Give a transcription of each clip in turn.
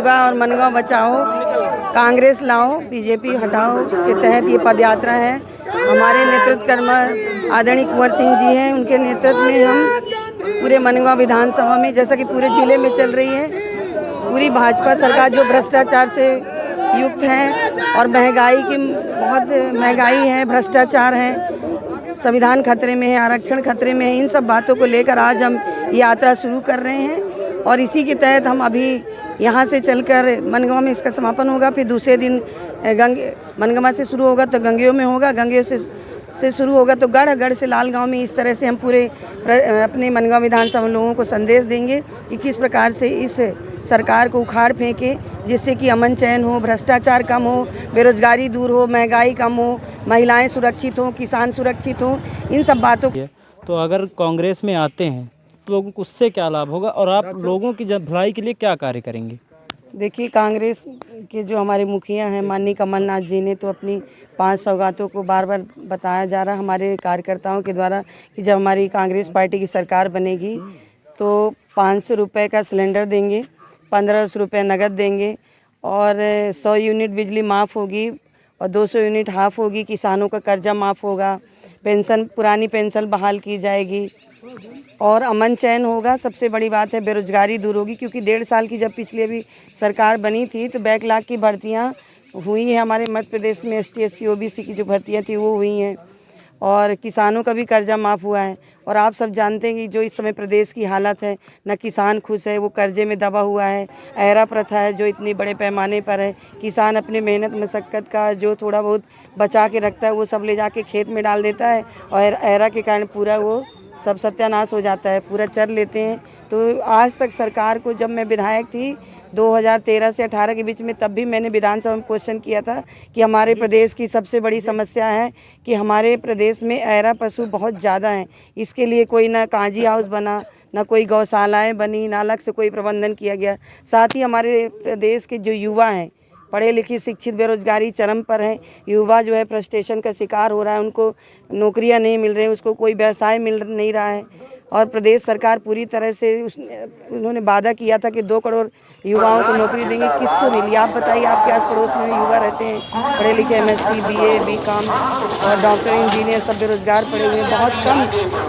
रीवा और मनगांव बचाओ, कांग्रेस लाओ, बीजेपी हटाओ के तहत ये पद यात्रा है। हमारे नेतृत्व कर्म आदरणीय कुंवर सिंह जी हैं, उनके नेतृत्व में हम पूरे मनगांव विधानसभा में, जैसा कि पूरे जिले में चल रही है, पूरी भाजपा सरकार जो भ्रष्टाचार से युक्त है और महंगाई की बहुत महंगाई है, भ्रष्टाचार है, संविधान खतरे में है, आरक्षण खतरे में है, इन सब बातों को लेकर आज हम यात्रा शुरू कर रहे हैं। और इसी के तहत हम अभी यहाँ से चलकर मनगांव में इसका समापन होगा। फिर दूसरे दिन मनगांव से शुरू होगा तो गंगेय में होगा, गंगेय से शुरू होगा तो गढ़ से लालगांव में। इस तरह से हम पूरे अपने मनगांव विधानसभा लोगों को संदेश देंगे कि किस प्रकार से इस सरकार को उखाड़ फेंके, जिससे कि अमन चैन हो, भ्रष्टाचार कम हो, बेरोजगारी दूर हो, महंगाई कम हो, महिलाएं सुरक्षित हों, किसान सुरक्षित हों, इन सब बातों। तो अगर कांग्रेस में आते हैं तो लोगों को उससे क्या लाभ होगा और आप लोगों की भलाई के लिए क्या कार्य करेंगे? देखिए, कांग्रेस के जो हमारे मुखिया हैं माननीय कमलनाथ जी ने तो अपनी 5 सौगातों को बार बार बताया जा रहा हमारे कार्यकर्ताओं के द्वारा कि जब हमारी कांग्रेस पार्टी की सरकार बनेगी तो 500 रुपये का सिलेंडर देंगे, 1500 रुपये नगद देंगे और 100 यूनिट बिजली माफ़ होगी और 200 यूनिट हाफ होगी, किसानों का कर्जा माफ़ होगा, पेंशन पुरानी पेंशन बहाल की जाएगी और अमन चैन होगा। सबसे बड़ी बात है बेरोजगारी दूर होगी, क्योंकि 1.5 साल की जब पिछली अभी सरकार बनी थी तो बैकलॉग की भर्तियां हुई हैं हमारे मध्य प्रदेश में। ST SC OBC की जो भर्तियां थी वो हुई हैं और किसानों का भी कर्जा माफ़ हुआ है। और आप सब जानते हैं कि जो इस समय प्रदेश की हालत है, न किसान खुश है, वो कर्जे में दबा हुआ है। ऐरा प्रथा है जो इतनी बड़े पैमाने पर है, किसान अपने मेहनत मशक्क़त का जो थोड़ा बहुत बचा के रखता है वो सब ले जाके खेत में डाल देता है और ऐरा के कारण पूरा वो सब सत्यानाश हो जाता है, पूरा चर लेते हैं। तो आज तक सरकार को, जब मैं विधायक थी 2013 से 18 के बीच में, तब भी मैंने विधानसभा में क्वेश्चन किया था कि हमारे प्रदेश की सबसे बड़ी समस्या है कि हमारे प्रदेश में ऐरा पशु बहुत ज़्यादा हैं। इसके लिए कोई ना कांजी हाउस बना, ना कोई गौशालाएँ बनी, ना अलग से कोई प्रबंधन किया गया। साथ ही हमारे प्रदेश के जो युवा हैं, पढ़े लिखे शिक्षित, बेरोजगारी चरम पर है, युवा जो है फ्रस्ट्रेशन का शिकार हो रहा है, उनको नौकरियां नहीं मिल रही, उसको कोई व्यवसाय मिल नहीं रहा है। और प्रदेश सरकार पूरी तरह से उन्होंने वादा किया था कि 2 करोड़ युवाओं को नौकरी देंगे, किसको मिली? आप बताइए, आपके आस पड़ोस में युवा रहते हैं, पढ़े लिखे, MSc BA BCom और डॉक्टर इंजीनियर सब बेरोजगार पड़े हुए हैं। बहुत कम,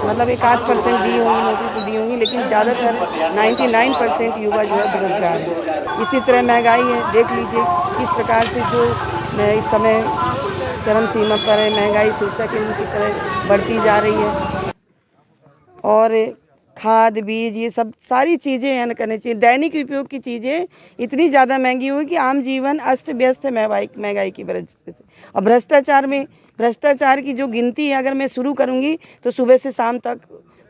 मतलब 1-8% दी होंगी नौकरी तो दी होंगी, लेकिन ज़्यादातर 99% युवा जो है बेरोजगार है। इसी तरह महंगाई है, देख लीजिए किस प्रकार से जो इस समय चरम सीमा पर है, महंगाई शीर्षक की तरह बढ़ती जा रही है। और खाद बीज ये सब सारी चीज़ें हैं करनी चाहिए। दैनिक उपयोग की चीज़ें इतनी ज़्यादा महंगी हुई कि आम जीवन अस्त व्यस्त है महंगाई की वजह से। और भ्रष्टाचार की जो गिनती है, अगर मैं शुरू करूँगी तो सुबह से शाम तक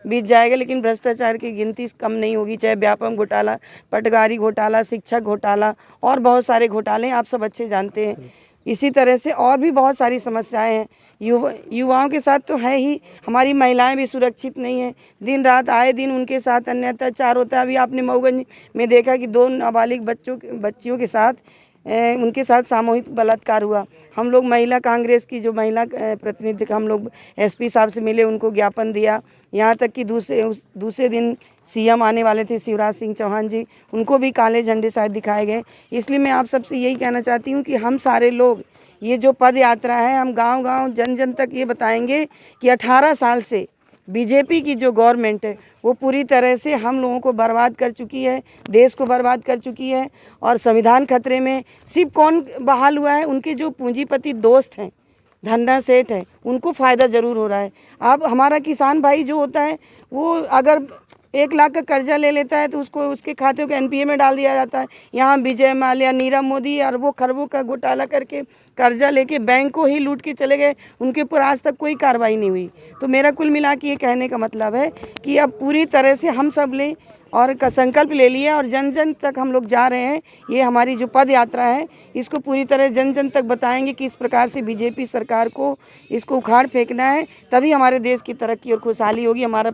बीत जाएगा, लेकिन भ्रष्टाचार की गिनती कम नहीं होगी। चाहे व्यापम घोटाला, पटवारी घोटाला, शिक्षक घोटाला और बहुत सारे घोटाले आप सब अच्छे जानते हैं। इसी तरह से और भी बहुत सारी समस्याएं हैं। युवाओं के साथ तो है ही, हमारी महिलाएं भी सुरक्षित नहीं हैं। दिन रात आए दिन उनके साथ अन्य अत्याचार होता है। अभी आपने मऊगंज में देखा कि 2 नाबालिग बच्चियों के साथ उनके साथ सामूहिक बलात्कार हुआ। हम लोग महिला कांग्रेस की जो महिला प्रतिनिधि, हम लोग SP साहब से मिले, उनको ज्ञापन दिया। यहाँ तक कि दूसरे दिन CM आने वाले थे, शिवराज सिंह चौहान जी, उनको भी काले झंडे शायद दिखाए गए। इसलिए मैं आप सबसे यही कहना चाहती हूँ कि हम सारे लोग ये जो पद यात्रा है, हम गांव-गांव जन तक ये बताएंगे कि 18 साल से बीजेपी की जो गवर्नमेंट है वो पूरी तरह से हम लोगों को बर्बाद कर चुकी है, देश को बर्बाद कर चुकी है। और संविधान खतरे में सिर्फ कौन बहाल हुआ है? उनके जो पूंजीपति दोस्त हैं, धंधा सेठ है, उनको फ़ायदा ज़रूर हो रहा है। अब हमारा किसान भाई जो होता है, वो अगर 1 लाख का कर्जा ले लेता है तो उसको उसके खाते को NPA में डाल दिया जाता है। यहाँ विजय माल्या, नीरव मोदी अरबों खरबों का घोटाला करके कर्जा लेके बैंक को ही लूट के चले गए, उनके ऊपर आज तक कोई कार्रवाई नहीं हुई। तो मेरा कुल मिला के ये कहने का मतलब है कि अब पूरी तरह से हम सब लें और का संकल्प ले लिया और जन जन तक हम लोग जा रहे हैं। ये हमारी जो पद यात्रा है, इसको पूरी तरह जन जन तक बताएंगे कि इस प्रकार से बीजेपी सरकार को इसको उखाड़ फेंकना है, तभी हमारे देश की तरक्की और खुशहाली होगी। हमारा